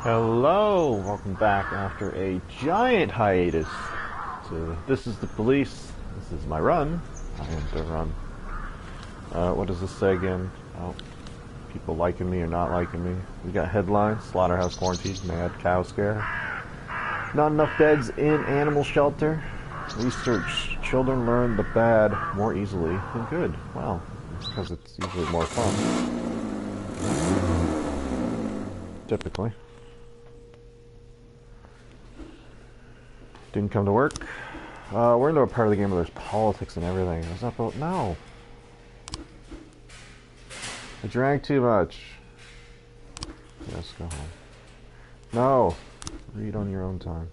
Hello, welcome back after a giant hiatus to This is the Police. This is my run. I am durrun. What does this say again? Oh, people liking me or not liking me. We got headlines: slaughterhouse quarantine, mad cow scare, not enough beds in animal shelter, research: children learn the bad more easily than good. Wow, it's because it's usually more fun. Typically. Didn't come to work. We're into a part of the game where there's politics and everything. Is that about? No. I drank too much. Yes, go home. No. Read on your own time.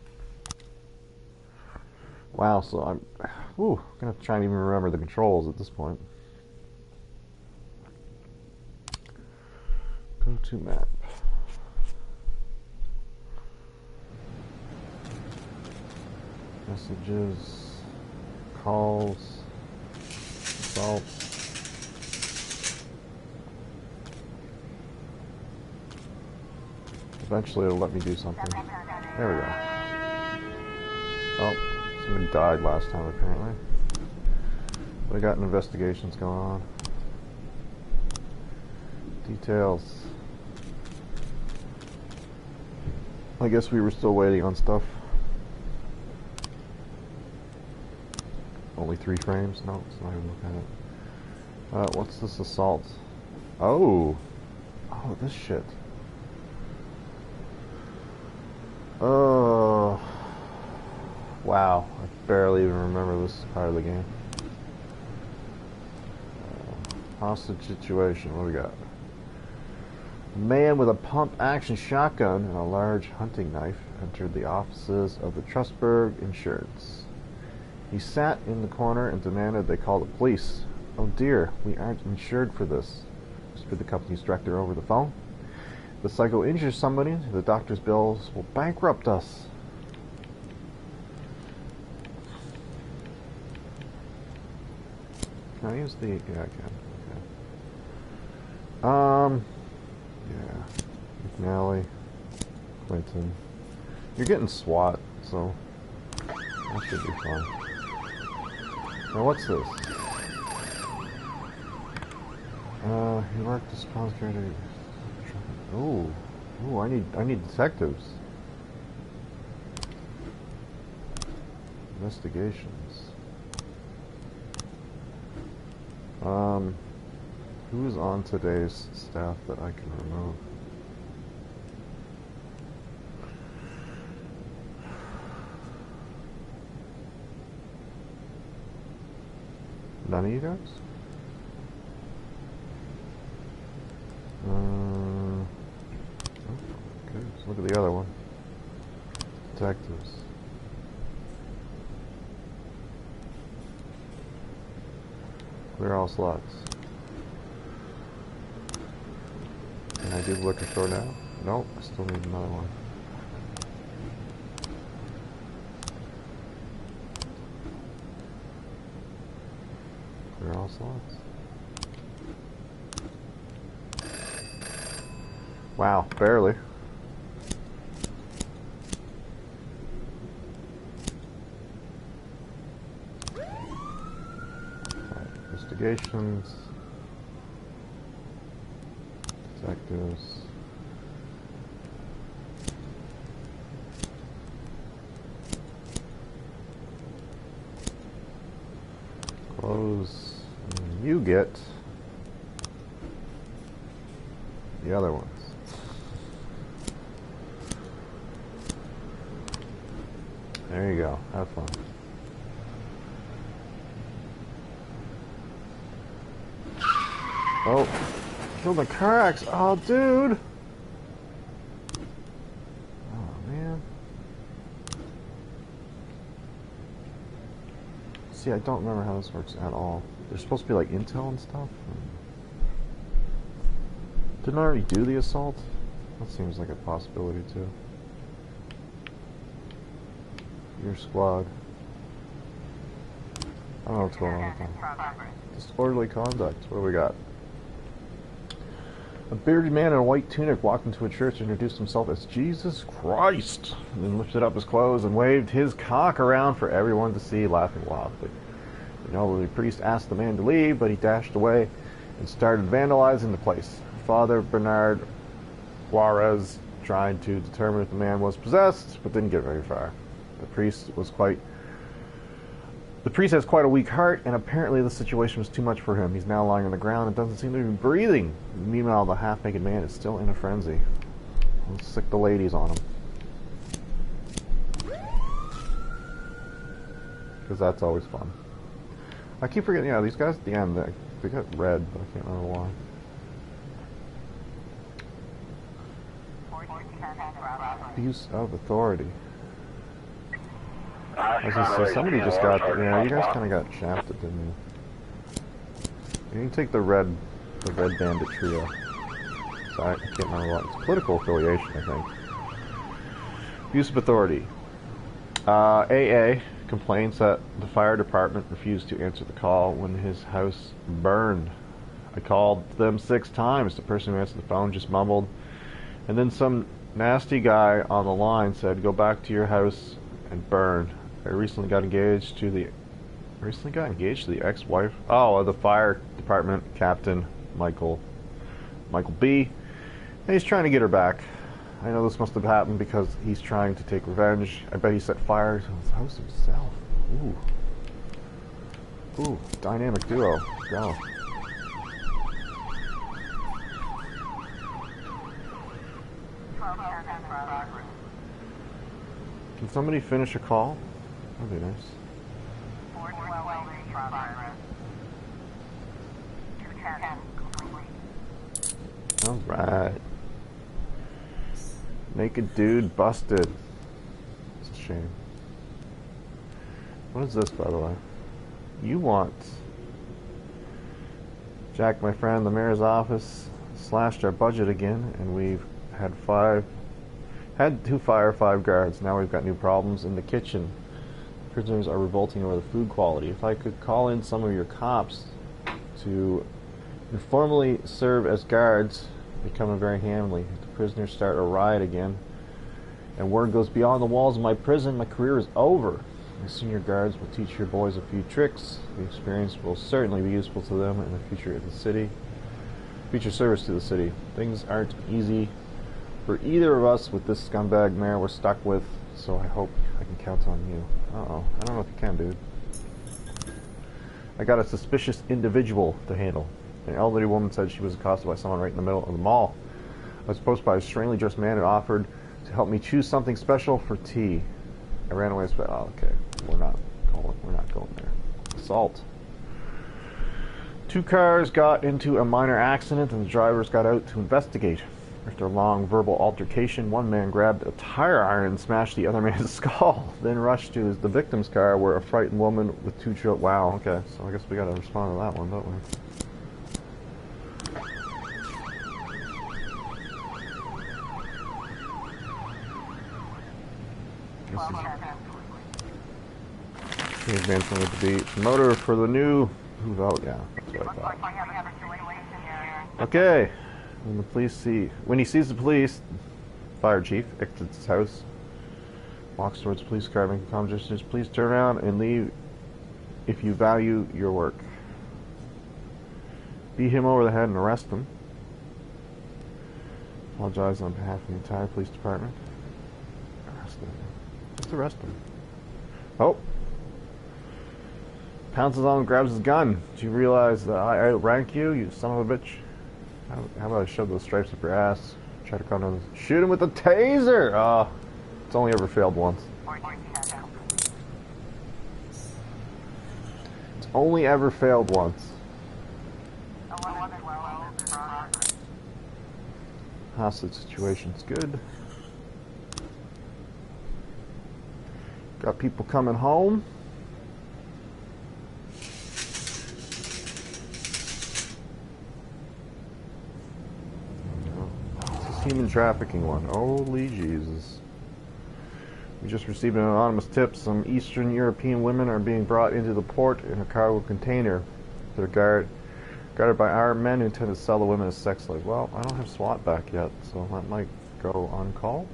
Wow, so I'm gonna have to try and even remember the controls at this point. Go to map. Messages, calls, assaults. Eventually it'll let me do something. There we go. Oh, somebody died last time apparently. We got investigations going on. Details. I guess we were still waiting on stuff. Only 3 frames? No, it's not even looking at it. What's this assault? Oh! Oh, this shit. Oh. Wow, I barely even remember this part of the game. Hostage situation, what do we got? A man with a pump-action shotgun and a large hunting knife entered the offices of the Trustberg Insurance. He sat in the corner and demanded they call the police. Oh dear, we aren't insured for this, whispered the company's director over the phone. If the psycho injures somebody, the doctor's bills will bankrupt us. Can I use the... yeah, I can. Okay. Yeah. McNally. Clinton. You're getting SWAT, so that should be fun. Now what's this? He worked as response creator. Ooh, I need detectives. Investigations. Who's on today's staff that I can remove? None of you guys? Okay, let's look at the other one. Detectives. Clear all slots. Can I do the liquor store now? Nope, I still need another one. Clear all slots. Wow, barely. Right, investigations. Detectives. Close. And you get the other ones. There you go. Have fun. Oh, killed in a car accident. Oh, dude. Oh, man. See, I don't remember how this works at all. There's supposed to be like intel and stuff. Didn't I already do the assault? That seems like a possibility too. Your squad. I don't know what's going on with them. Disorderly conduct. What do we got? A bearded man in a white tunic walked into a church and introduced himself as Jesus Christ, and then lifted up his clothes and waved his cock around for everyone to see, laughing wildly. The elderly priest asked the man to leave, but he dashed away and started vandalizing the place. Father Bernard Juarez tried to determine if the man was possessed, but didn't get very far. The priest has quite a weak heart, and apparently the situation was too much for him. He's now lying on the ground and doesn't seem to be breathing. Meanwhile, the half-naked man is still in a frenzy. Let's sick the ladies on him. Because that's always fun. I keep forgetting, yeah, these guys at the end, they got red, but I can't remember why. Abuse of authority. I was gonna say, somebody just got, you guys kind of got shafted, didn't you? You can take the red bandit trio. So I can't remember what. It's political affiliation, I think. Abuse of authority. AA complains that the fire department refused to answer the call when his house burned. I called them 6 times. The person who answered the phone just mumbled. And then some nasty guy on the line said, "Go back to your house and burn." I recently got engaged to the ex-wife of the fire department captain, Michael B. And he's trying to get her back. I know this must have happened because he's trying to take revenge. I bet he set fire to his house himself. Ooh, dynamic duo. Go. Can somebody finish a call? That'd be nice. Alright. Naked dude busted. It's a shame. What is this, by the way? You want... Jack, my friend, the mayor's office slashed our budget again, and we've had to fire 5 guards. Now we've got new problems in the kitchen. Prisoners are revolting over the food quality. If I could call in some of your cops to informally serve as guards, they come in very handy. If the prisoners start a riot again, and word goes beyond the walls of my prison, my career is over. The senior guards will teach your boys a few tricks. The experience will certainly be useful to them in the future of the city. Future service to the city. Things aren't easy for either of us with this scumbag mayor we're stuck with, so I hope I can count on you. Uh-oh. I don't know if you can, dude. I got a suspicious individual to handle. An elderly woman said she was accosted by someone right in the middle of the mall. I was approached by a strangely dressed man who offered to help me choose something special for tea. I ran away and said, "Oh, okay, we're not going there." Assault. 2 cars got into a minor accident and the drivers got out to investigate. After a long verbal altercation, one man grabbed a tire iron and smashed the other man's skull, then rushed to the victim's car where a frightened woman with 2 children... Wow, okay, so I guess we gotta respond to that one, don't we? Advancing with the beat. Motor for the new... yeah, that's what I thought. Okay. When he sees the police, fire chief exits his house, walks towards the police car, making calm gestures. "Please turn around and leave if you value your work." Beat him over the head and arrest him. Apologize on behalf of the entire police department. Arrest him. Just arrest him. Oh. Pounces on him, grabs his gun. Do you realize that I outrank you, you son of a bitch? How about I shove those stripes up your ass? Try to come down. Shoot him with a taser! Oh, it's only ever failed once. It's only ever failed once. Hostage situation's good. Got people coming home. Human trafficking one. Holy Jesus. We just received an anonymous tip. Some Eastern European women are being brought into the port in a cargo container. Their guard guarded by armed men who intend to sell the women as sex slaves. Well, I don't have SWAT back yet, so that might go on call.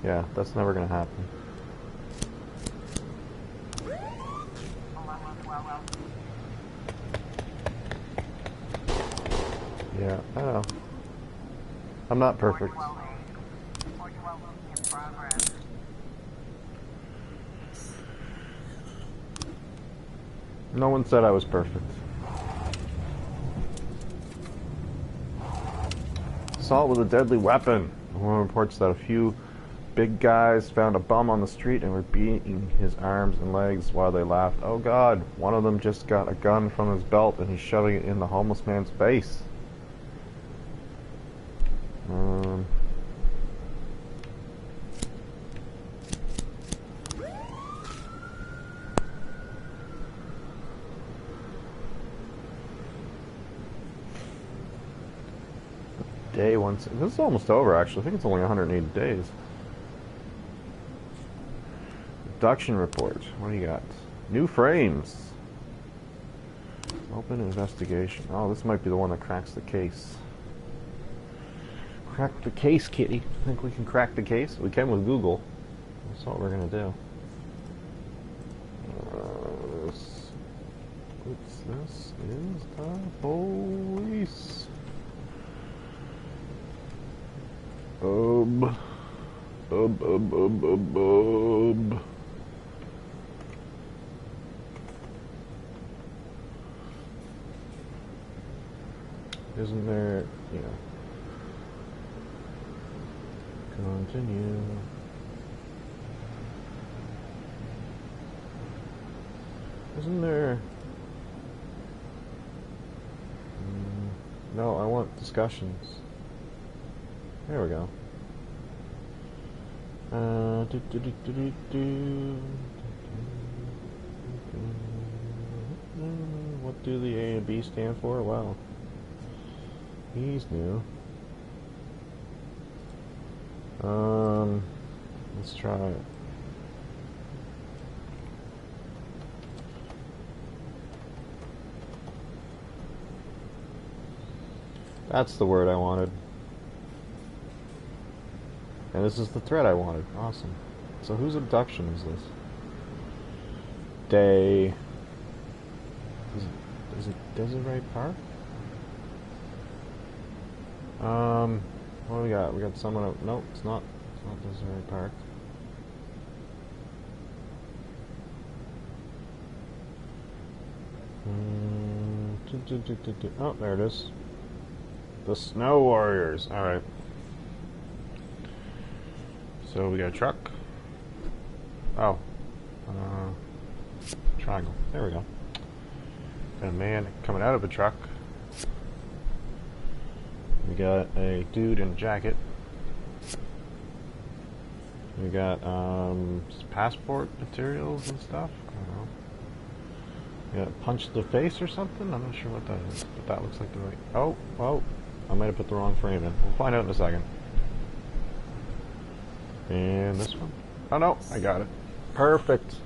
Yeah, that's never gonna happen. Yeah, I know. I'm not perfect. No one said I was perfect. Assault with a deadly weapon. A woman reports that a few big guys found a bum on the street and were beating his arms and legs while they laughed. Oh God, one of them just got a gun from his belt and he's shoving it in the homeless man's face. Day one. This is almost over, actually. I think it's only 180 days. Abduction report. What do you got? New frames. Open investigation. Oh, this might be the one that cracks the case. Crack the case, kitty. Think we can crack the case? We can with Google. That's what we're gonna do. This is the police. Isn't there, yeah. Continue. Isn't there? No, I want discussions. There we go. What do the A and B stand for? Well, he's new. Let's try it. That's the word I wanted. And this is the thread I wanted. Awesome. So whose abduction is this? Day. Is it Desiree Park? What do we got? We got someone. Nope, it's not. It's not Desiree Park. Oh, there it is. The Snow Warriors. All right. So we got a truck. Oh. Triangle. There we go. Got a man coming out of a truck. We got a dude in a jacket. We got passport materials and stuff. I don't know. We got punched the face or something. I'm not sure what that is, but that looks like the right. Oh, I might have put the wrong frame in. We'll find out in a second. And this one. Oh no, I got it. Perfect.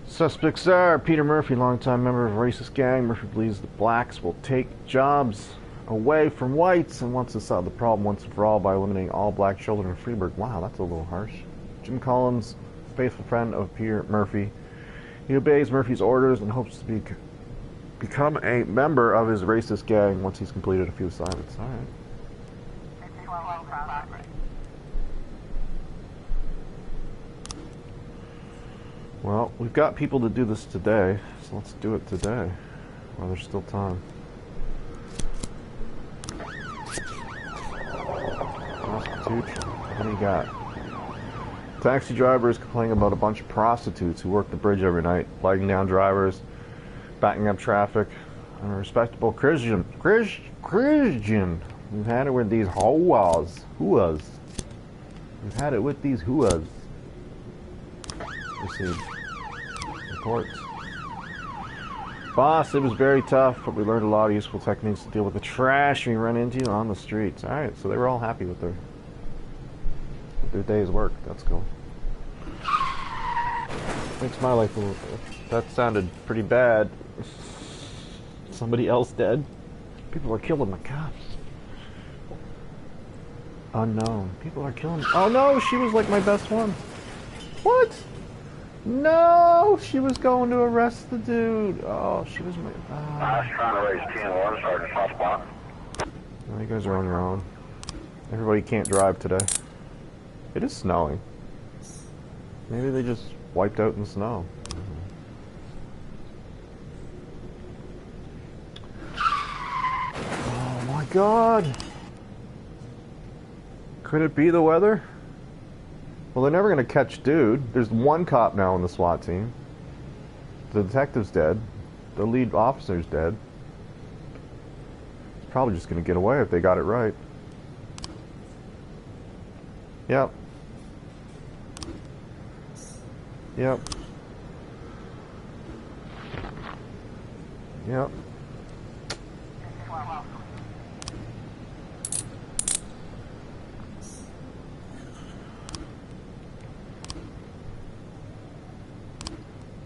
Suspects are Peter Murphy, longtime member of a racist gang. Murphy believes the blacks will take jobs away from whites and wants to solve the problem once and for all by eliminating all black children in Freeburg. Wow, that's a little harsh. Jim Collins, faithful friend of Peter Murphy. He obeys Murphy's orders and hopes to become a member of his racist gang once he's completed a few assignments. All right. Well, we've got people to do this today, so let's do it today while there's still time. Prostitute, what do you got? Taxi driver is complaining about a bunch of prostitutes who work the bridge every night, flagging down drivers, backing up traffic. I'm a respectable Christian. We've had it with these hoas. We've had it with these huas. Received. Reports. Boss, it was very tough, but we learned a lot of useful techniques to deal with the trash we run into on the streets. Alright, so they were all happy with their day's work. That's cool. Makes my life a little... That sounded pretty bad. Somebody else dead? People are killing the cops. Unknown. People are killing... Oh no, she was like my best one. What? No, she was going to arrest the dude. Oh, she was my... I was trying to raise 10-1, Sergeant Hotspot. You guys are on your own. Everybody can't drive today. It is snowing. Maybe they just wiped out in the snow. Oh my god! Could it be the weather? Well, they're never gonna catch dude. There's one cop now on the SWAT team. The detective's dead. The lead officer's dead. He's probably just gonna get away if they got it right. Yep. Yep. Yep.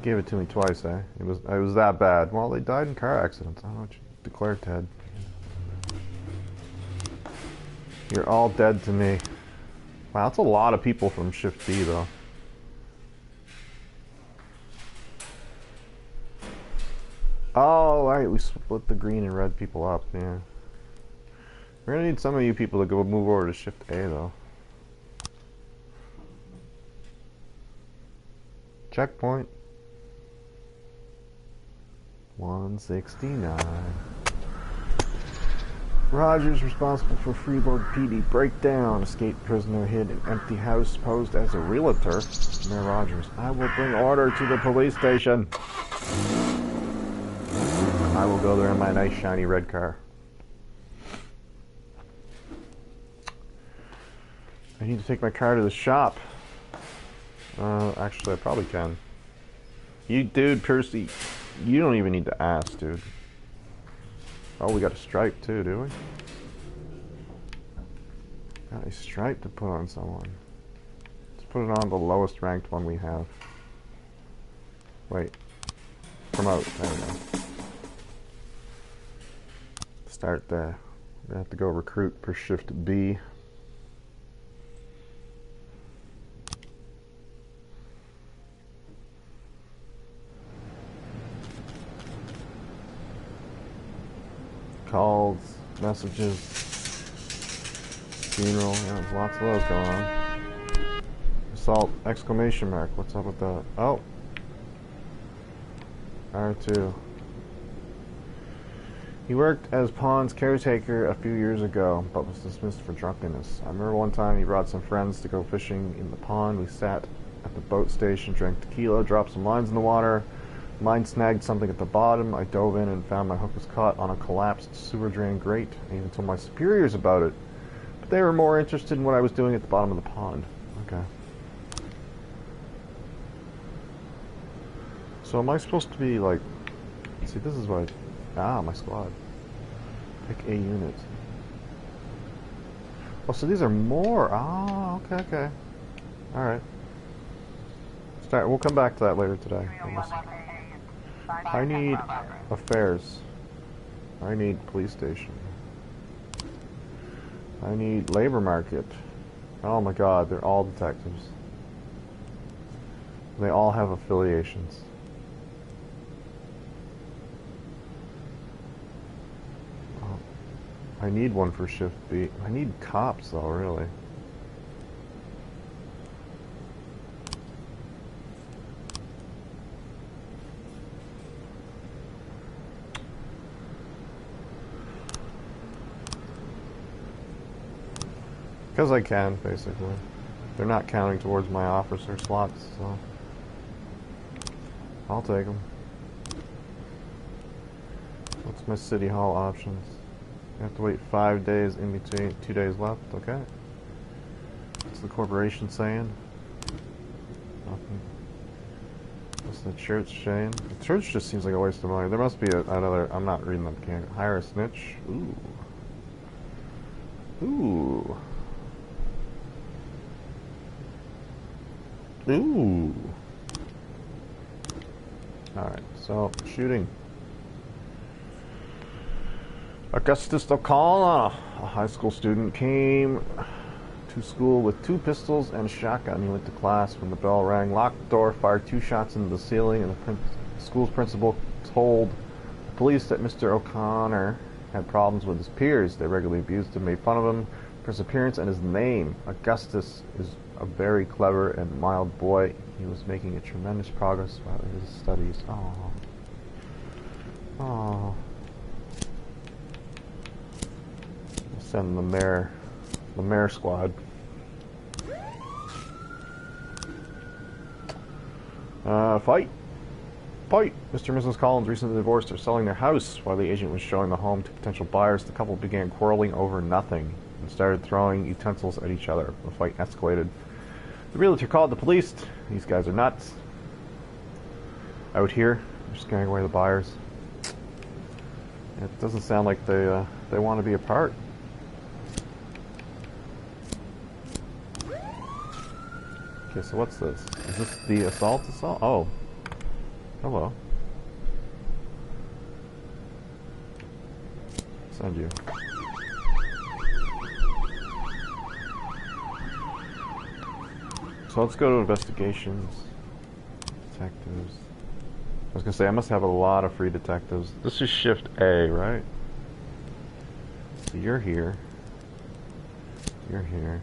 Gave it to me twice, eh? It was that bad. Well, they died in car accidents. I don't know what you declare, Ted. You're all dead to me. Wow, that's a lot of people from Shift B, though. Oh, alright, we split the green and red people up, yeah. We're gonna need some of you people to go move over to Shift A, though. Checkpoint. 169. Rogers responsible for Freeburg PD breakdown. Escaped prisoner hid in empty house posed as a realtor. Mayor Rogers, I will bring order to the police station. I will go there in my nice shiny red car. I need to take my car to the shop. Actually, I probably can. You, dude, Percy, you don't even need to ask, dude. Oh, we got a stripe too, do we? Got a stripe to put on someone. Let's put it on the lowest ranked one we have. Wait. Promote. There we go. Start there. We're gonna have to go recruit per Shift B. Calls, messages, funeral, yeah, there's lots of those going on. Assault, exclamation mark, what's up with that? Oh! R2. He worked as Pond's caretaker a few years ago, but was dismissed for drunkenness. I remember one time he brought some friends to go fishing in the pond. We sat at the boat station, drank tequila, dropped some lines in the water. Mine snagged something at the bottom. I dove in and found my hook was caught on a collapsed sewer drain grate. I even told my superiors about it, but they were more interested in what I was doing at the bottom of the pond. Okay. So am I supposed to be like... See, this is what I... Ah, my squad. Pick a unit. Oh, so these are more... Ah, okay, okay. Alright. Start. We'll come back to that later today. I need affairs. I need police station. I need labor market. Oh my god, they're all detectives. They all have affiliations. Oh, I need one for Shift B. I need cops though, really. Because I can, basically. They're not counting towards my officer slots, so... I'll take them. What's my city hall options? I have to wait 5 days in between, 2 days left, okay. What's the corporation saying? Nothing. What's the church saying? The church just seems like a waste of money. There must be another... I'm not reading that. Can't hire a snitch? Ooh. Ooh. Ooh. Alright, so, shooting. Augustus O'Connell, a high school student, came to school with 2 pistols and a shotgun. He went to class when the bell rang, locked the door, fired 2 shots into the ceiling, and the school's principal told the police that Mr. O'Connor had problems with his peers. They regularly abused him, made fun of him for his appearance and his name. Augustus is a very clever and mild boy. He was making a tremendous progress while in his studies. Oh. Oh. Send the mayor squad. Fight! Mr. and Mrs. Collins recently divorced. Are selling their house. While the agent was showing the home to potential buyers, the couple began quarreling over nothing and started throwing utensils at each other. The fight escalated. The realtor called the police. These guys are nuts. Out here, they're scaring away the buyers. It doesn't sound like they want to be apart. Okay, so what's this? Is this the assault? Oh. Hello. Send you. So let's go to investigations. Detectives. I was gonna say, I must have a lot of free detectives. This is shift A, right? So you're here. You're here.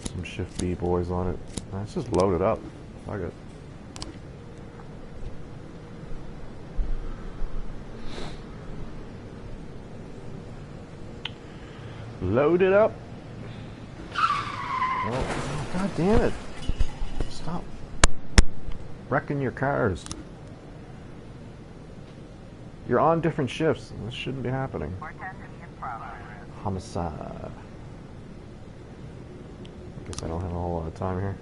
Some shift B boys on it. Let's just load it up. Fuck it. Load it up. Oh, God damn it. Stop wrecking your cars. You're on different shifts. This shouldn't be happening. Homicide. I guess I don't have a whole lot of time here.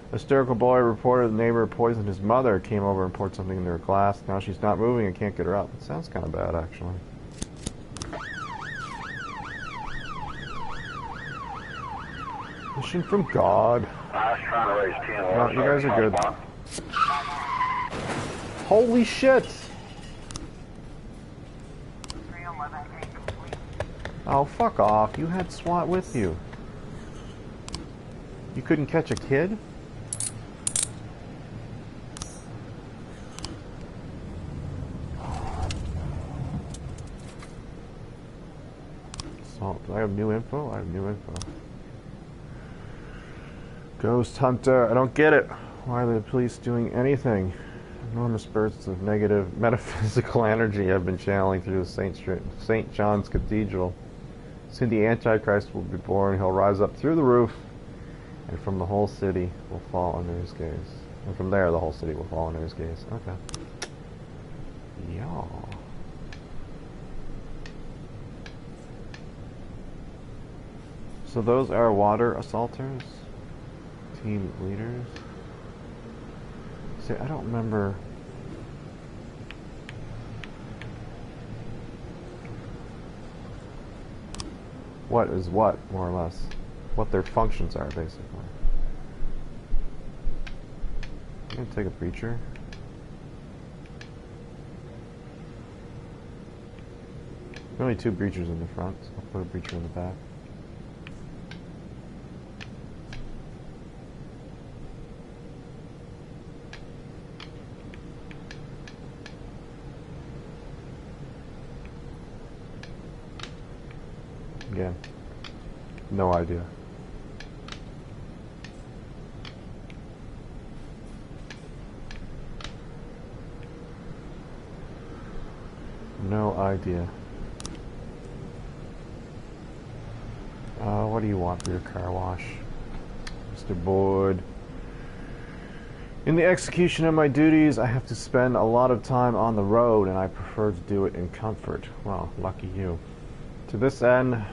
A hysterical boy reported the neighbor poisoned his mother, came over and poured something into her glass. Now she's not moving and can't get her up. It sounds kind of bad, actually. Mission from God. I was trying to raise 10. No, you guys are good. Holy shit! Oh, fuck off. You had SWAT with you. You couldn't catch a kid? So, do I have new info? I have new info. Ghost Hunter. I don't get it. Why are the police doing anything? Enormous bursts of negative metaphysical energy have been channeling through the St. John's Cathedral. Soon the Antichrist will be born. He'll rise up through the roof, and from the whole city will fall under his gaze. And from there, the whole city will fall under his gaze. Okay. Yeah. So those are water assaulters? Team leaders? See, I don't remember. What is what, more or less. What their functions are, basically. I'm gonna take a preacher. There's only 2 preachers in the front, so I'll put a preacher in the back. Again, no idea. No idea. What do you want for your car wash, Mr. Boyd? In the execution of my duties, I have to spend a lot of time on the road, and I prefer to do it in comfort. Well, lucky you. To this end,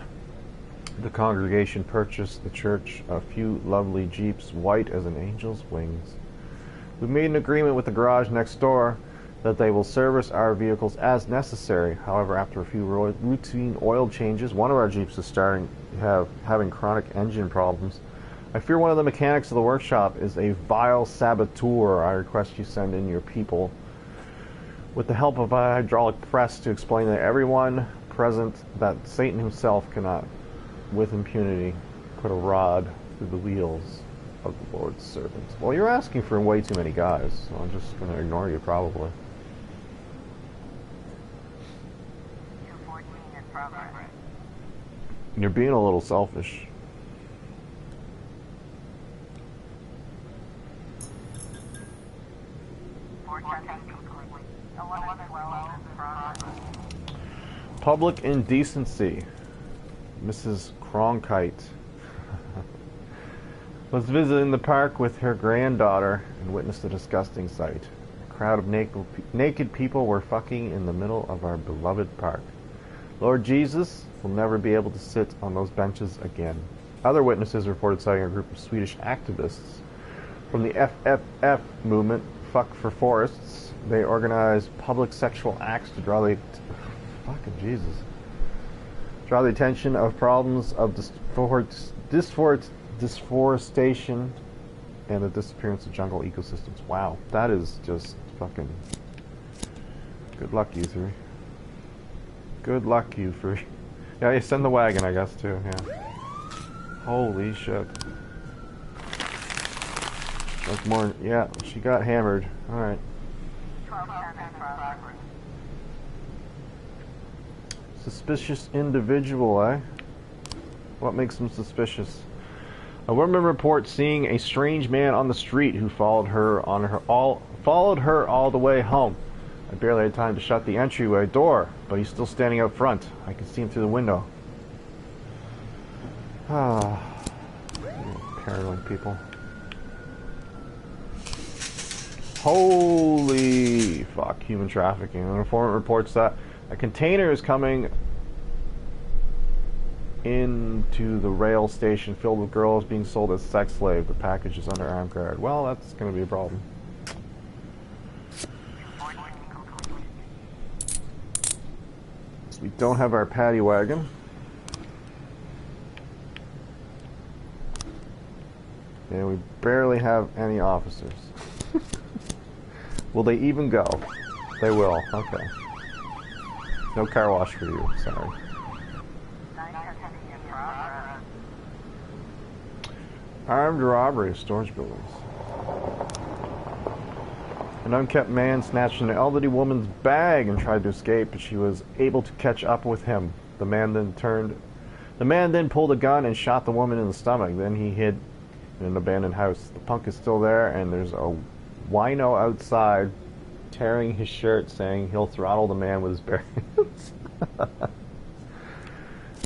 the congregation purchased the church a few lovely Jeeps, white as an angel's wings. We made an agreement with the garage next door that they will service our vehicles as necessary. However, after a few routine oil changes, one of our Jeeps is having chronic engine problems. I fear one of the mechanics of the workshop is a vile saboteur. I request you send in your people with the help of a hydraulic press to explain to everyone present that Satan himself cannot, with impunity, put a rod through the wheels of the Lord's servant. Well, you're asking for way too many guys, so I'm just going to ignore you, probably. 214 in progress. You're being a little selfish. Public indecency. Mrs. Cronkite was visiting the park with her granddaughter and witnessed a disgusting sight. A crowd of naked people were fucking in the middle of our beloved park. Lord Jesus will never be able to sit on those benches again. Other witnesses reported sighting a group of Swedish activists from the FFF movement, Fuck for Forests. They organized public sexual acts to draw the attention of problems of deforestation and the disappearance of jungle ecosystems. Wow, that is just fucking... Good luck, you three. Good luck, you three. Yeah, you send the wagon, I guess, too, yeah. Holy shit. That's more... Yeah, she got hammered. Alright. Suspicious individual, eh? What makes him suspicious? A woman reports seeing a strange man on the street who followed her all the way home. I barely had time to shut the entryway door, but he's still standing out front. I can see him through the window. Ah, paranoid people. Holy fuck, human trafficking. An informant reports that a container is coming into the rail station filled with girls being sold as sex slaves. The package is under armed guard. Well, that's going to be a problem. We don't have our paddy wagon. And we barely have any officers. Will they even go? They will. Okay. No car wash for you. Sorry. Armed robbery of storage buildings. An unkept man snatched an elderly woman's bag and tried to escape, but she was able to catch up with him. The man then pulled a gun and shot the woman in the stomach. Then he hid in an abandoned house. The punk is still there, and there's a wino outside tearing his shirt, saying he'll throttle the man with his bare hands.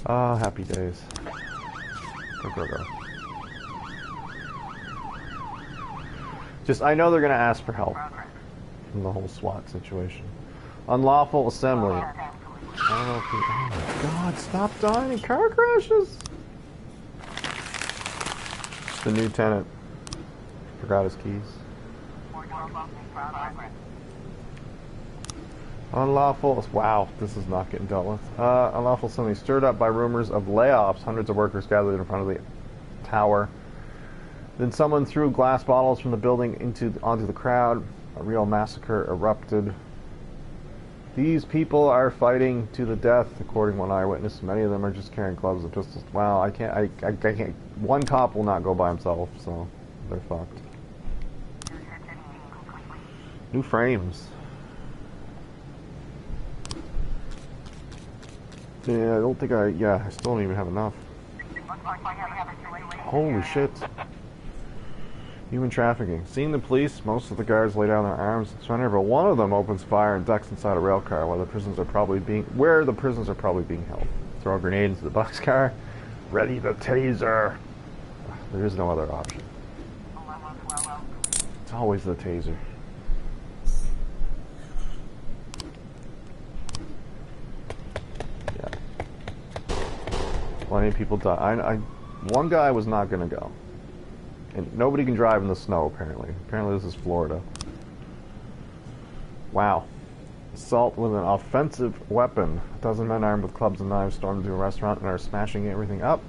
Oh, happy days. Go. Just, I know they're going to ask for help from the whole SWAT situation. Unlawful assembly. I don't know if he... Oh my god, stop dying in car crashes! The new tenant forgot his keys. Unlawful... Wow, this is not getting dealt with. Unlawful assembly stirred up by rumors of layoffs. Hundreds of workers gathered in front of the tower. Then someone threw glass bottles from the building onto the crowd. A real massacre erupted. These people are fighting to the death, according to one eyewitness. Many of them are just carrying clubs and pistols. Wow, I can't. One cop will not go by himself, so they're fucked. New frames. Yeah, I don't think I still don't even have enough. Holy shit. Human trafficking. Seeing the police, most of the guards lay down their arms and surrender, but one of them opens fire and ducks inside a rail car where the prisoners are probably being held. Throw a grenade into the boxcar. Ready the taser. There is no other option. It's always the taser. Yeah. Plenty of people die. One guy was not going to go. And nobody can drive in the snow, apparently. Apparently this is Florida. Wow. Assault with an offensive weapon. A dozen men armed with clubs and knives stormed into a restaurant and are smashing everything up.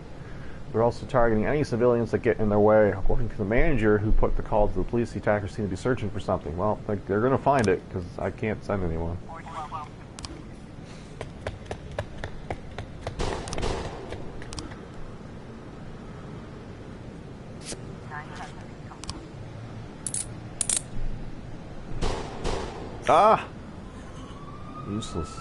They're also targeting any civilians that get in their way. According to the manager who put the call to the police, the attackers seem to be searching for something. Well, they're going to find it, because I can't send anyone. Ah! Useless.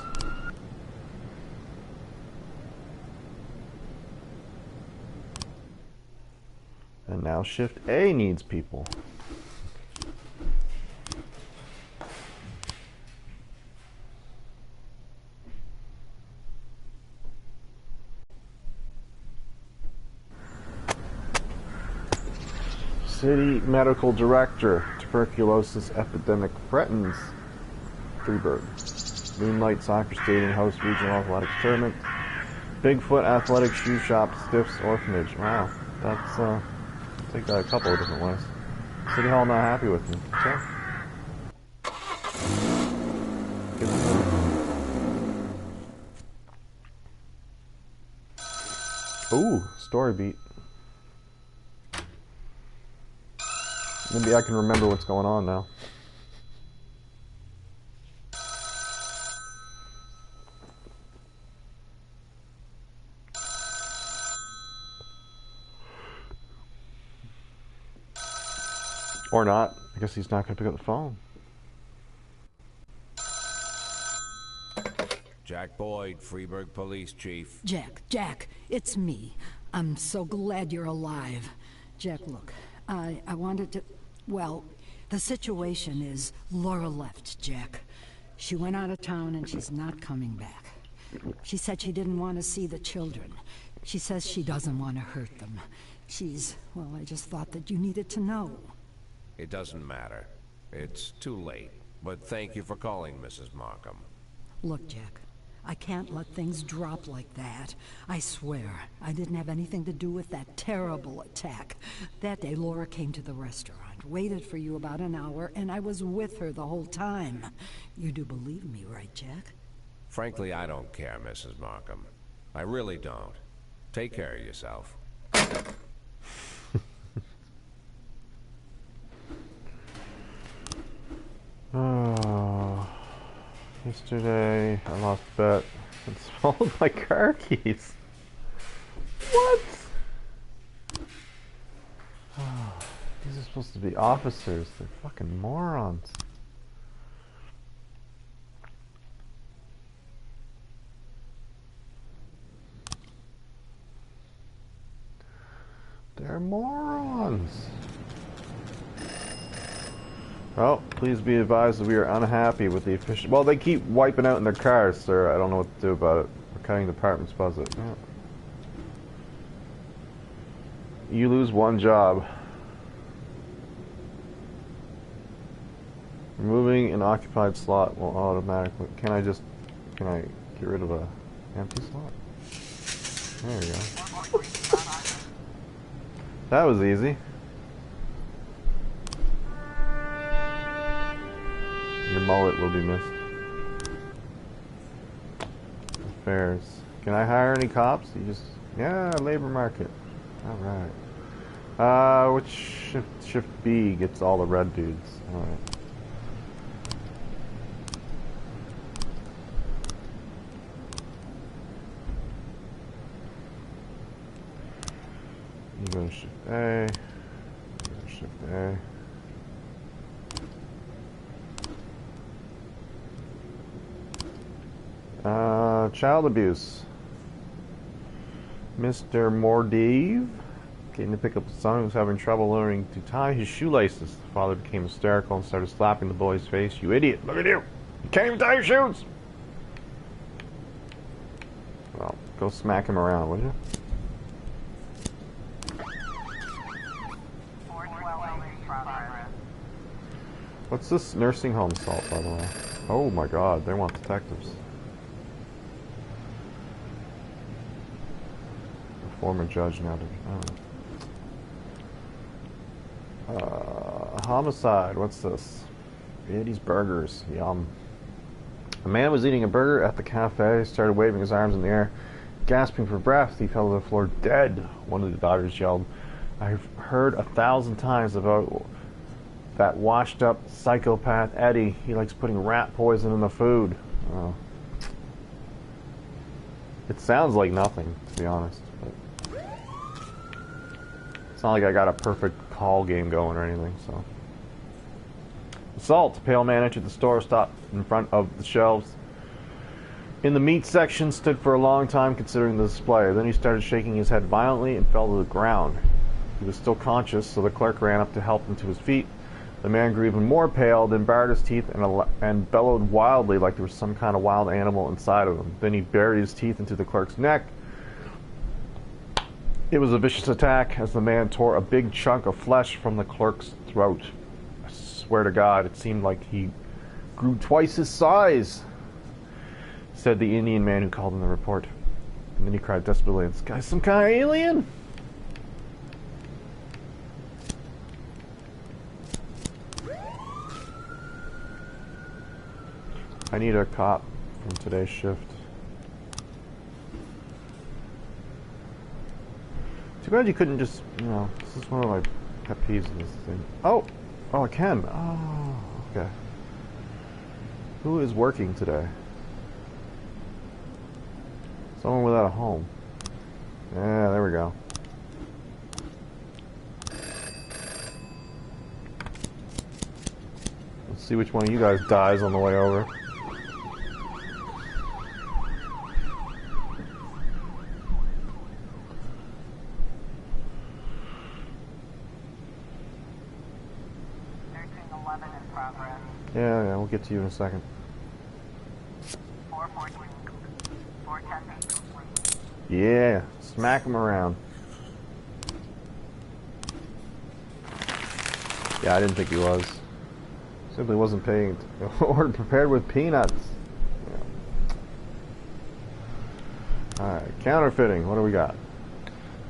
And now Shift A needs people. City Medical Director. Tuberculosis epidemic threatens Freeburg. Moonlight Soccer Stadium hosts regional athletics tournament. Bigfoot Athletic Shoe Shop Stiffs Orphanage. Wow, that's take that a couple of different ways. City Hall not happy with me. Okay. Ooh, story beat. Maybe I can remember what's going on now. Or not. I guess he's not going to pick up the phone. Jack Boyd, Freeburg Police Chief. Jack, it's me. I'm so glad you're alive. Jack, look, I wanted to... Well, the situation is Laura left, Jack. She went out of town and she's not coming back. She said she didn't want to see the children. She says she doesn't want to hurt them. Well, I just thought that you needed to know. It doesn't matter. It's too late. But thank you for calling, Mrs. Markham. Look, Jack, I can't let things drop like that. I swear, I didn't have anything to do with that terrible attack. That day, Laura came to the restaurant, waited for you about an hour, and I was with her the whole time. You do believe me, right, Jack? Frankly, I don't care, Mrs. Markham. I really don't. Take care of yourself. Oh, yesterday I lost a bet and swallowed my car keys. What? Oh, these are supposed to be officers. They're fucking morons. They're morons. Well, please be advised that we are unhappy with the efficient... Well, they keep wiping out in their cars, sir. I don't know what to do about it. We're cutting the department's budget. Yeah. You lose one job. Removing an occupied slot will automatically... Can I get rid of a empty slot? There we go. That was easy. Your mullet will be missed. Affairs. Can I hire any cops? Yeah, labor market. Alright. Which shift B gets all the red dudes? Alright. You go to shift A. You go to shift A. Child abuse. Mr. Mordive came to pick up his son who was having trouble learning to tie his shoelaces. The father became hysterical and started slapping the boy's face. You idiot! Look at you! You can't even tie your shoes! Well, go smack him around, would you? What's this nursing home assault, by the way? Oh my god, they want detectives. Former judge now to homicide. What's this? Eddie's Burgers. Yum. A man was eating a burger at the cafe, started waving his arms in the air, Gasping for breath, he fell to the floor dead, one of the daughters yelled. I've heard 1,000 times about that washed-up psychopath Eddie. He likes putting rat poison in the food. Oh. It sounds like nothing, to be honest. But it's not like I got a perfect call game going or anything, so. Assault. The pale man entered the store, stopped in front of the shelves. In the meat section, stood for a long time considering the display. Then he started shaking his head violently and fell to the ground. He was still conscious, so the clerk ran up to help him to his feet. The man grew even more pale, then bared his teeth and bellowed wildly like there was some kind of wild animal inside of him. Then he buried his teeth into the clerk's neck. It was a vicious attack as the man tore a big chunk of flesh from the clerk's throat. I swear to God, it seemed like he grew twice his size, said the Indian man who called in the report. And then he cried desperately, "This guy's some kind of alien!" I need a cop from today's shift. Too bad you couldn't just, you know, this is one of my pet peeves in this thing. Oh, I can. Oh, okay. Who is working today? Someone without a home. Yeah, there we go. Let's see which one of you guys dies on the way over. Yeah, we'll get to you in a second. 414, 410 complete. Yeah, smack him around. Yeah, I didn't think he was. Simply wasn't paying or prepared with peanuts. Yeah. Alright, counterfeiting. What do we got?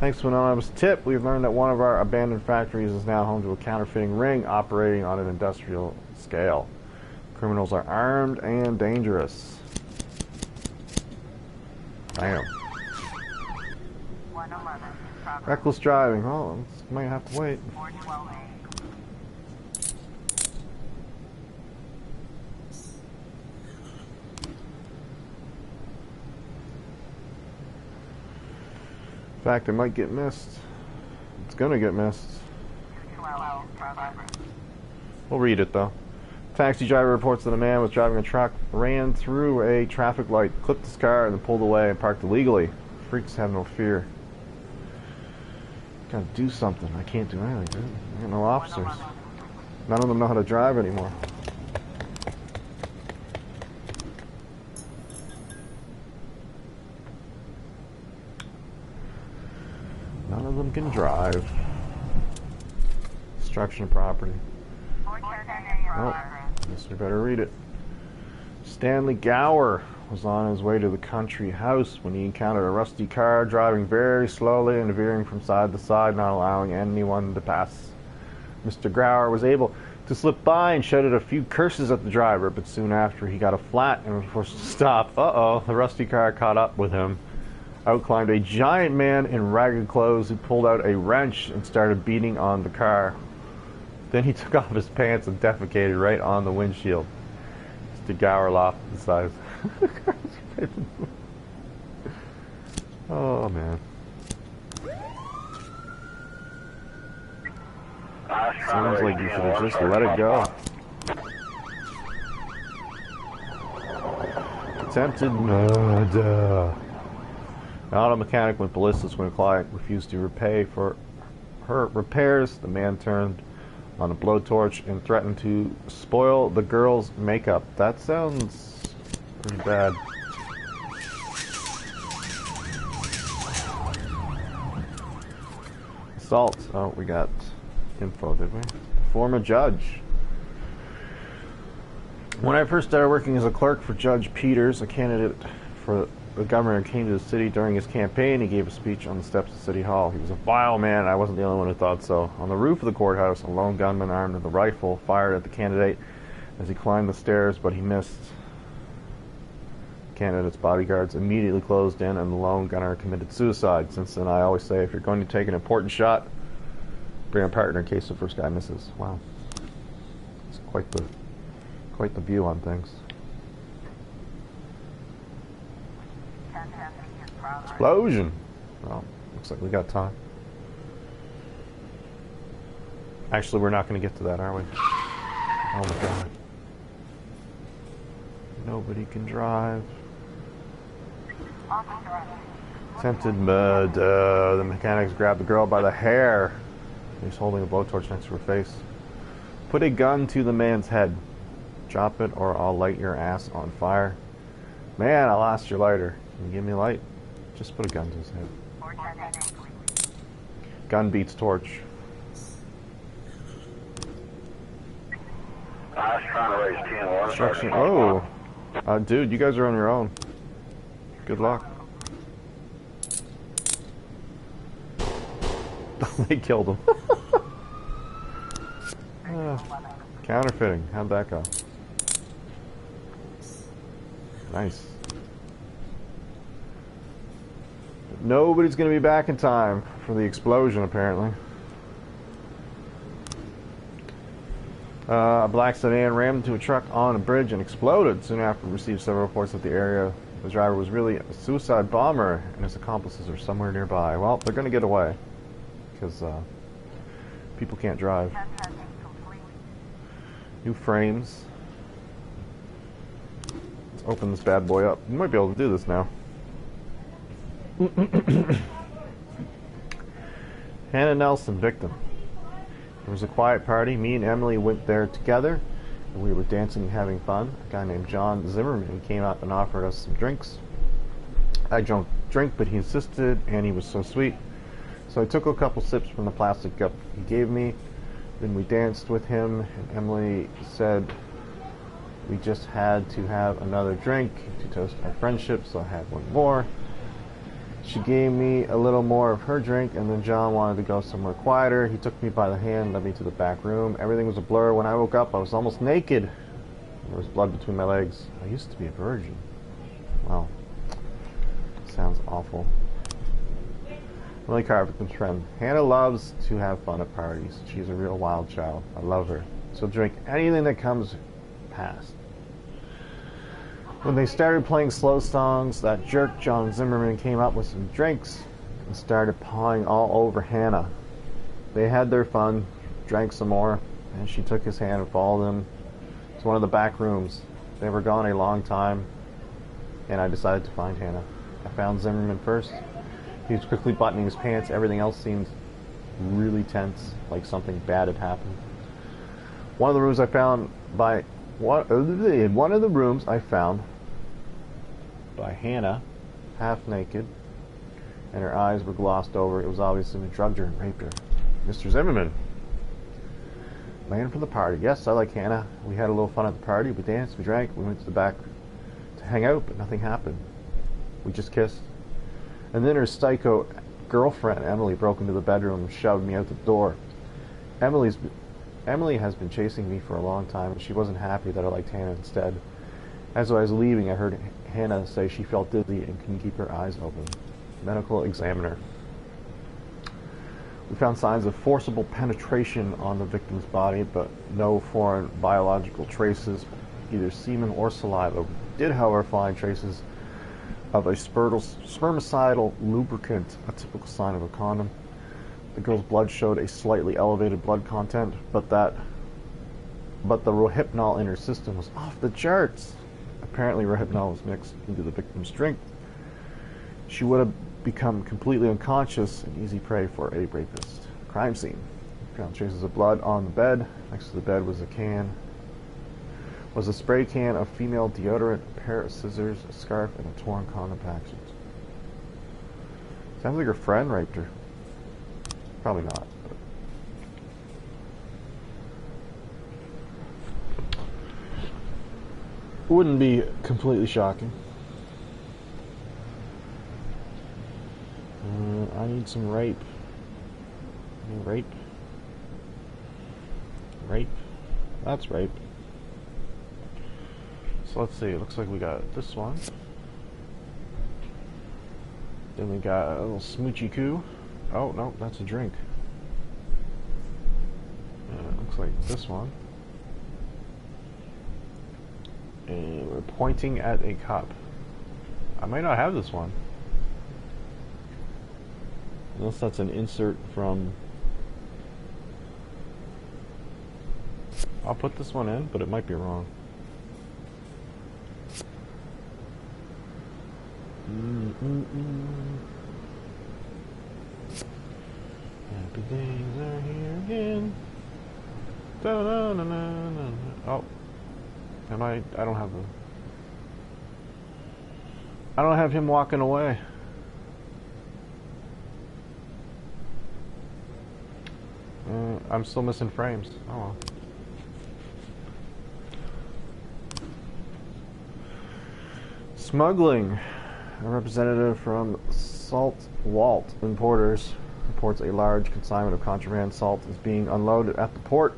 Thanks to an anonymous tip, we've learned that one of our abandoned factories is now home to a counterfeiting ring operating on an industrial scale. Criminals are armed and dangerous. Damn. 111, Reckless driving. Well, might have to wait. 412A. In fact, it might get missed. It's gonna get missed. 212 in progress. We'll read it though. Taxi driver reports that a man was driving a truck, ran through a traffic light, clipped his car, and then pulled away and parked illegally. Freaks have no fear. Gotta do something. I can't do anything, dude. I got no officers. None of them know how to drive anymore. None of them can drive. Destruction of property. 410A in progress. Guess we better read it. Stanley Gower was on his way to the country house when he encountered a rusty car driving very slowly and veering from side to side, not allowing anyone to pass. Mr. Gower was able to slip by and shouted a few curses at the driver, but soon after he got a flat and was forced to stop. Uh-oh, the rusty car caught up with him. Out climbed a giant man in ragged clothes who pulled out a wrench and started beating on the car. Then he took off his pants and defecated right on the windshield. Mr. Gower laughed at the size. Oh, man. Sounds like you should have just let it go. Attempted murder. The auto mechanic went ballistic when a client refused to repay for her repairs. The man turned on a blowtorch and threatened to spoil the girl's makeup. That sounds pretty bad. Assault. Oh, we got info, did we? Former judge. When I first started working as a clerk for Judge Peters, a candidate for the governor came to the city during his campaign. He gave a speech on the steps of City Hall. He was a vile man, and I wasn't the only one who thought so. On the roof of the courthouse, a lone gunman armed with a rifle fired at the candidate as he climbed the stairs, but he missed. Candidate's bodyguards immediately closed in, and the lone gunner committed suicide. Since then, I always say, if you're going to take an important shot, bring a partner in case the first guy misses. Wow, it's quite the view on things. 1010 is progress. Explosion. Well, looks like we got time. Actually, we're not going to get to that, are we? Oh my god. Nobody can drive. Attempted murder. The mechanics grabbed the girl by the hair. He's holding a blowtorch next to her face. Put a gun to the man's head. Drop it or I'll light your ass on fire. Man, I lost your lighter. Can you give me a light? Just put a gun to his head. 410 Gun beats torch. I was trying to raise 10 Instruction. Oh! Dude, you guys are on your own. Good luck. They killed him. Counterfeiting. How'd that go? Nice. But nobody's gonna be back in time for the explosion, apparently. A black sedan rammed into a truck on a bridge and exploded. Soon after, we received several reports that the area the driver was really a suicide bomber and his accomplices are somewhere nearby. Well, they're going to get away because people can't drive. 1010 complete. New frames. Let's open this bad boy up. You might be able to do this now. Hannah Nelson, victim. It was a quiet party. Me and Emily went there together, and we were dancing and having fun. A guy named John Zimmerman came up and offered us some drinks. I don't drink, but he insisted, and he was so sweet. So I took a couple sips from the plastic cup he gave me. Then we danced with him, and Emily said we just had to have another drink to toast our friendship, so I had one more. She gave me a little more of her drink, and then John wanted to go somewhere quieter. He took me by the hand, led me to the back room. Everything was a blur. When I woke up, I was almost naked. There was blood between my legs. I used to be a virgin. Wow. Sounds awful. Emily Carr, victim's friend. Hannah loves to have fun at parties. She's a real wild child. I love her. She'll drink anything that comes past. When they started playing slow songs, that jerk John Zimmerman came up with some drinks and started pawing all over Hannah. They had their fun, drank some more, and she took his hand and followed him to one of the back rooms. They were gone a long time, and I decided to find Hannah. I found Zimmerman first. He was quickly buttoning his pants. Everything else seemed really tense, like something bad had happened. One of the rooms I found by Hannah, half naked, and her eyes were glossed over. It was obvious we drugged her and raped her. Mr. Zimmerman, man from the party. Yes, I like Hannah. We had a little fun at the party. We danced, we drank, we went to the back to hang out, but nothing happened. We just kissed. And then her psycho girlfriend, Emily, broke into the bedroom and shoved me out the door. Emily has been chasing me for a long time, and she wasn't happy that I liked Hannah instead. As I was leaving, I heard Hannah say she felt dizzy and couldn't keep her eyes open. Medical examiner. We found signs of forcible penetration on the victim's body, but no foreign biological traces, either semen or saliva. We did, however, find traces of a spermicidal lubricant, a typical sign of a condom. The girl's blood showed a slightly elevated blood content, but the rohypnol in her system was off the charts. Apparently, rohypnol was mixed into the victim's drink. She would have become completely unconscious, an easy prey for a rapist. Crime scene. Found traces of blood on the bed. Next to the bed was a spray can of female deodorant, a pair of scissors, a scarf, and a torn condom package. Sounds like her friend raped her. Probably not. Wouldn't be completely shocking. I need some rape. Rape? Rape? That's rape. So let's see, it looks like we got this one. Then we got a little smoochy coo. Oh, no, that's a drink. Looks like this one. And we're pointing at a cop. I might not have this one. Unless that's an insert from... I'll put this one in, but it might be wrong. Happy days are here again. Da-na-na-na-na-na. Oh. I don't have the... I don't have him walking away. I'm still missing frames. Oh well. Smuggling. A representative from Salt Walt Importers reports a large consignment of contraband salt is being unloaded at the port.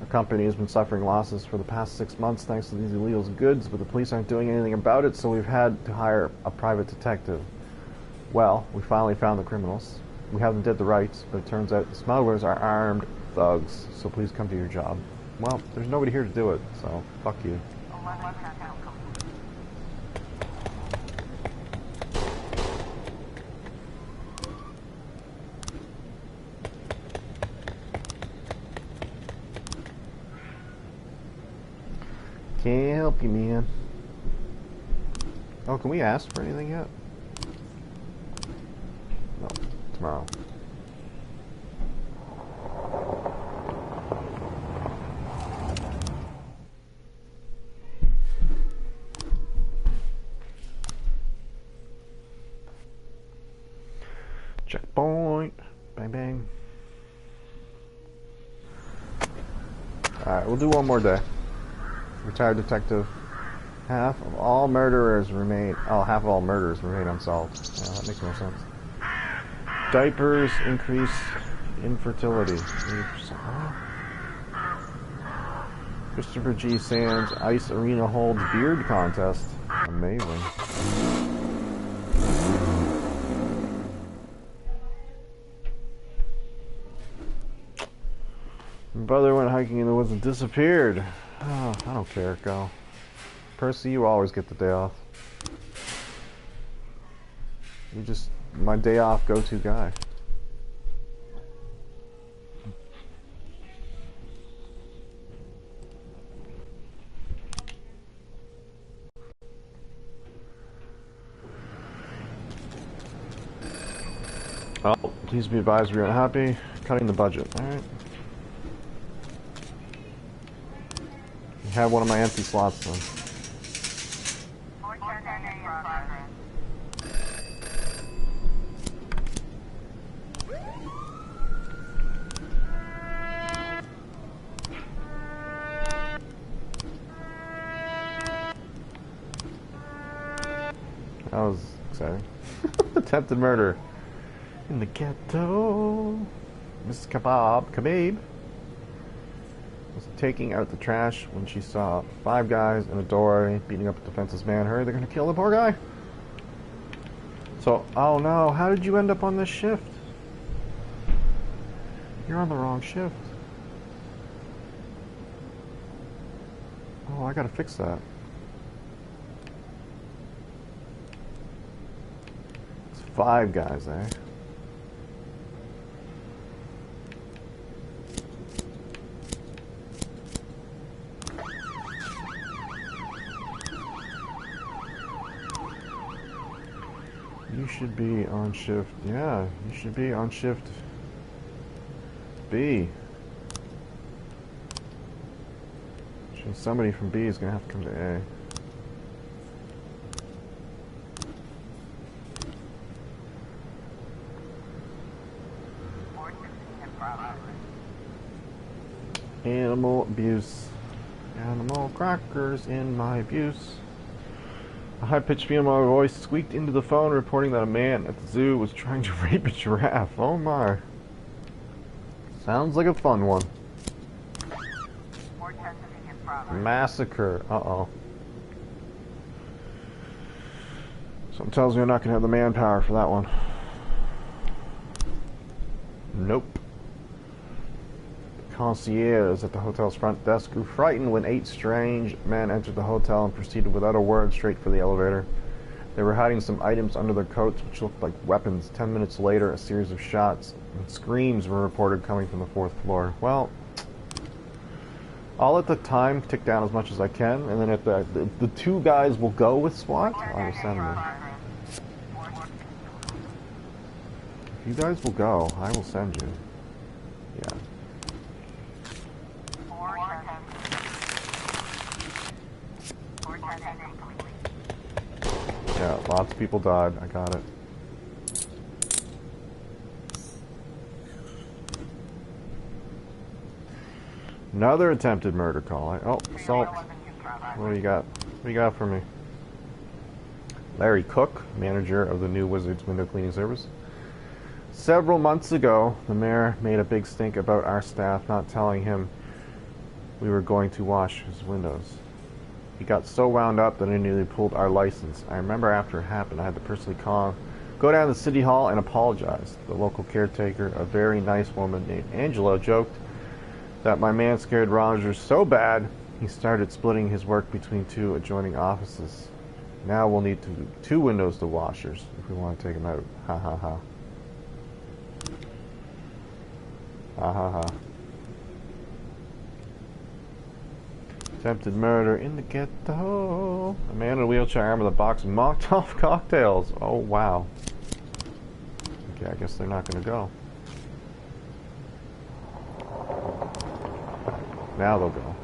The company has been suffering losses for the past 6 months thanks to these illegal goods, but the police aren't doing anything about it, so we've had to hire a private detective. Well, we finally found the criminals. We have them did the rights, but it turns out the smugglers are armed thugs, so please come to your job. Well, there's nobody here to do it, so fuck you. 11 countdown complete. Can't help you, man. Oh, can we ask for anything yet? No, tomorrow. Checkpoint. Bang, bang. Alright, we'll do one more day. Retired detective. Half of all murderers remain... Oh, half of all murders remain unsolved. Yeah, that makes more sense. Diapers increase infertility. 80%. Christopher G. Sands Ice Arena Holds Beard Contest. Amazing. My brother went hiking in the woods and disappeared. Oh, I don't care, go. Percy, you always get the day off. You just, my day off go-to guy. Oh, please be advised we're unhappy. Cutting the budget, alright. You have one of my empty slots then. 14 in progress. That was exciting. Attempted murder. In the ghetto. Mrs. Kebab was taking out the trash when she saw 5 guys in a doorway beating up a defenseless man. Hurry, they're gonna kill the poor guy. So, oh no, how did you end up on this shift? You're on the wrong shift. Oh, I gotta fix that. It's 5 guys, eh? You should be on shift. Yeah, you should be on shift B. So somebody from B is going to have to come to A. Animal abuse. Animal crackers in my abuse. A high-pitched female voice squeaked into the phone reporting that a man at the zoo was trying to rape a giraffe. Oh my. Sounds like a fun one. Massacre. Uh-oh. Something tells me I'm not going to have the manpower for that one. Nope. The concierge at the hotel's front desk grew frightened when 8 strange men entered the hotel and proceeded without a word straight for the elevator. They were hiding some items under their coats which looked like weapons. 10 minutes later, a series of shots and screams were reported coming from the 4th floor. Well, I'll let the time tick down as much as I can, and then if the 2 guys will go with SWAT, I will send them. If you guys will go, I will send you. Yeah. Yeah, lots of people died. I got it. Another attempted murder call. Oh, assault. What do you got? What do you got for me? Larry Cook, manager of the new Wizards window cleaning service. Several months ago, the mayor made a big stink about our staff not telling him we were going to wash his windows. He got so wound up that he nearly pulled our license. I remember after it happened, I had to personally go down to City Hall and apologize. The local caretaker, a very nice woman named Angela, joked that my man scared Rogers so bad he started splitting his work between 2 adjoining offices. Now we'll need 2 windows to washers if we want to take them out. Ha ha ha. Ha ha ha. Attempted murder in the ghetto. A man in a wheelchair armed with a box of Molotov cocktails. Oh wow. Okay, I guess they're not going to go. Now they'll go.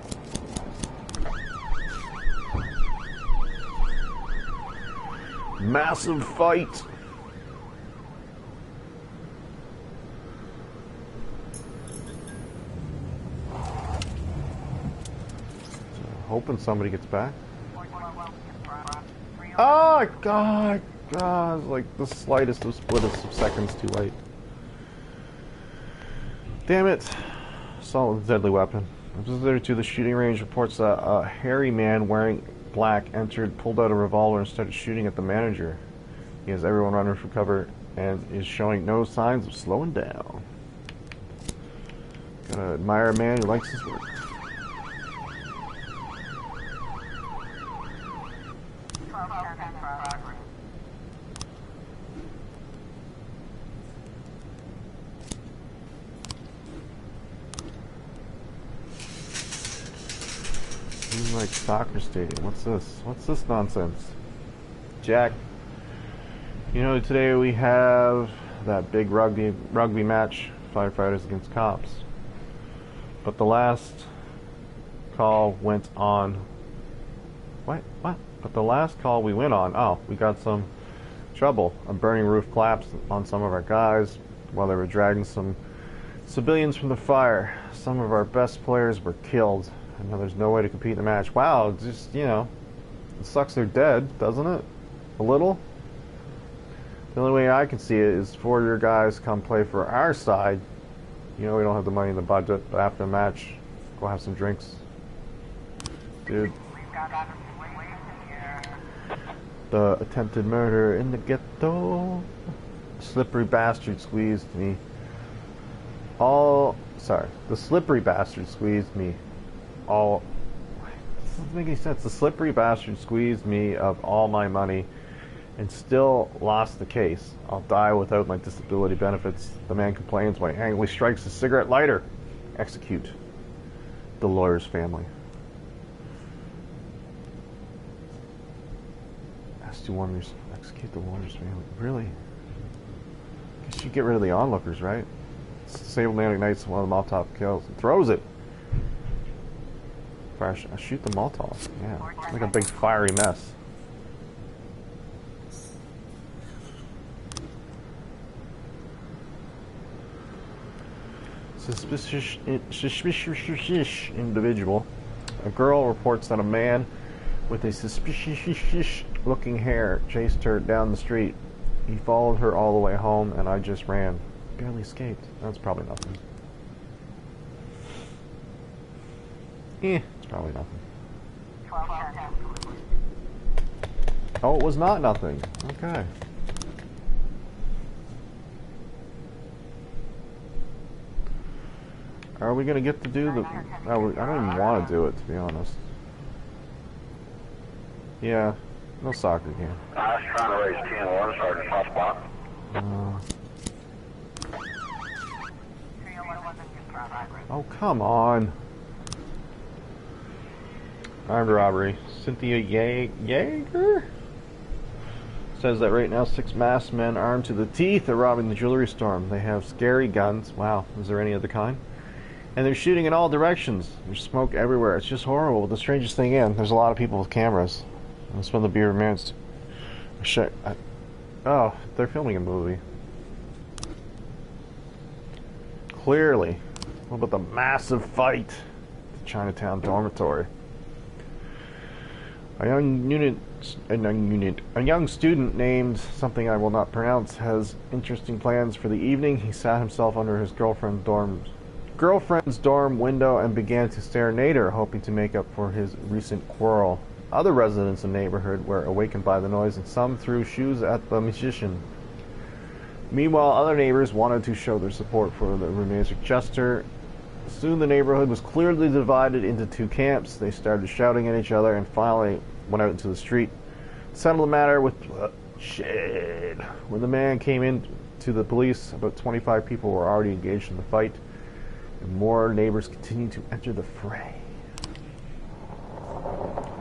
Massive fight. Hoping somebody gets back. Oh God, God, like the slightest of split of seconds too late. Damn it. Assault with a deadly weapon. A visitor to the shooting range reports that a hairy man wearing black entered, pulled out a revolver, and started shooting at the manager. He has everyone running for cover and is showing no signs of slowing down. Gotta admire a man who likes his work. Like soccer stadium. What's this? What's this nonsense? Jack, you know, today we have that big rugby match, firefighters against cops. But the last call went on. What? But the last call we went on, oh, we got some trouble. A burning roof collapsed on some of our guys while they were dragging some civilians from the fire. Some of our best players were killed. I know there's no way to compete in the match. Wow, just, you know, it sucks they're dead, doesn't it? A little? The only way I can see it is 4 of your guys come play for our side. You know we don't have the money in the budget, but after the match, go have some drinks. Dude. The attempted murder in the ghetto. Slippery bastard squeezed me. The slippery bastard squeezed me. This doesn't make any sense. The slippery bastard squeezed me of all my money and still lost the case. I'll die without my disability benefits. The man complains when he angrily strikes his cigarette lighter. Execute the lawyer's family. Execute the lawyer's family. Really? Guess you get rid of the onlookers, right? Disabled man ignites one of the Molotov kills and throws it. I shoot the Molotov. Yeah, it's like a big fiery mess. Suspicious individual. A girl reports that a man with a suspicious looking hair chased her down the street. He followed her all the way home and I just ran. Barely escaped. That's probably nothing. It's probably nothing. Oh, it was not nothing. Okay. Are we gonna get to do the... Oh, I don't even want to do it, to be honest. Yeah, no soccer game. I was trying to raise 10-1, Sergeant Hotspot. Oh, come on. Armed robbery. Cynthia Yeager? Says that right now 6 masked men armed to the teeth are robbing the jewelry store. They have scary guns. Wow, is there any other kind? And they're shooting in all directions. There's smoke everywhere. It's just horrible. The strangest thing is, there's a lot of people with cameras. That's when the beer man's... Oh, they're filming a movie. Clearly. What about the massive fight at the Chinatown dormitory? A young student named something I will not pronounce has interesting plans for the evening. He sat himself under his girlfriend's dorm window and began to serenade her, hoping to make up for his recent quarrel. Other residents in the neighborhood were awakened by the noise, and some threw shoes at the musician. Meanwhile, other neighbors wanted to show their support for the romantic jester. Soon the neighborhood was clearly divided into 2 camps. They started shouting at each other and finally went out into the street. Settled the matter with bloodshed. When the man came in to the police, about 25 people were already engaged in the fight, and more neighbors continued to enter the fray.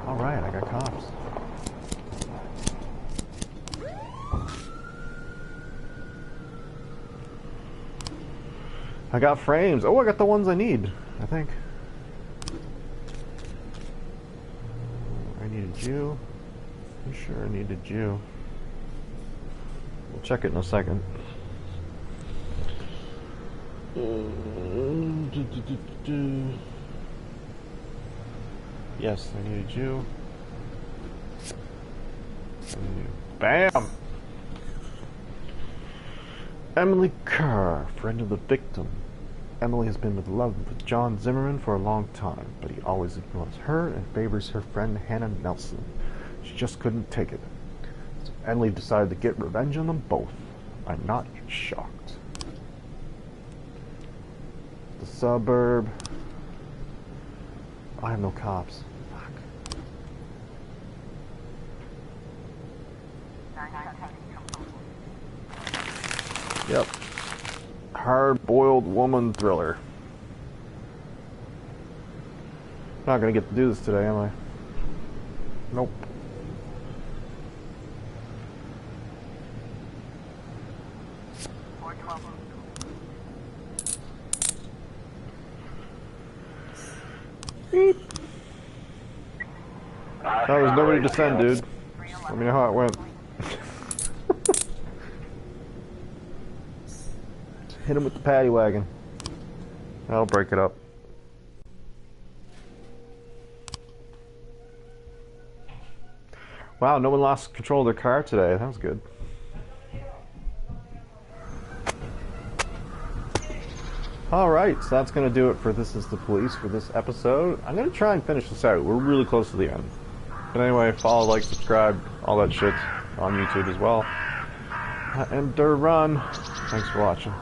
Alright, I got cops. I got frames. Oh, I got the ones I need, I think. I needed you. I'm sure I needed you. We'll check it in a second. Yes, I needed you. Bam! Emily Kerr, friend of the victim. Emily has been in love with John Zimmerman for a long time, but he always ignores her and favors her friend Hannah Nelson. She just couldn't take it. So Emily decided to get revenge on them both. I'm not shocked. The suburb. I have no cops. Fuck. Yep. Hard-boiled woman thriller. Not gonna get to do this today, am I? Nope. Beep. There was nobody to send, dude. Let me know how it went. Hit him with the paddy wagon. That'll break it up. Wow, no one lost control of their car today. That was good. Alright, so that's going to do it for This Is the Police for this episode. I'm going to try and finish this out. We're really close to the end. But anyway, follow, like, subscribe, all that shit on YouTube as well. And durrun. Thanks for watching.